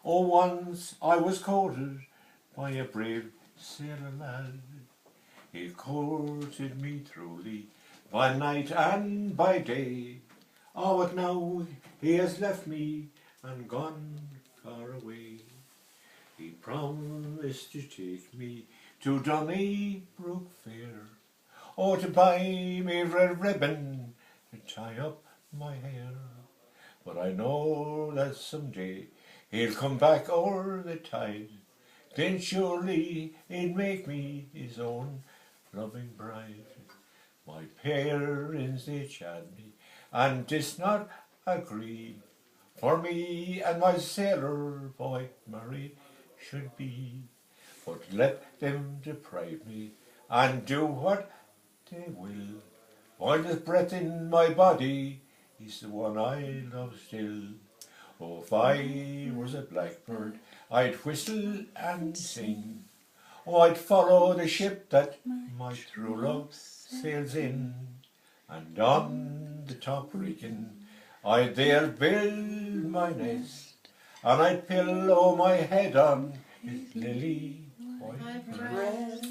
Oh, once I was courted by a brave sailor lad. He courted me truly by night and by day. Oh, but now he has left me and gone far away. He promised to take me to Donnybrook Fair, oh, to buy me red ribbon to tie up my hair. But I know that someday he'll come back o'er the tide, then surely he'd make me his own loving bride. My parents they chid me and did not agree, for me and my sailor boy married should be. But let them deprive me and do what they will, while there's breath in my body, he's the one I love still. Oh, if I was a blackbird, I'd whistle and sing. Oh, I'd follow the ship that my true love sails in, and on the top rigging I'd there build my nest, and I'd pillow my head on his lily white breast.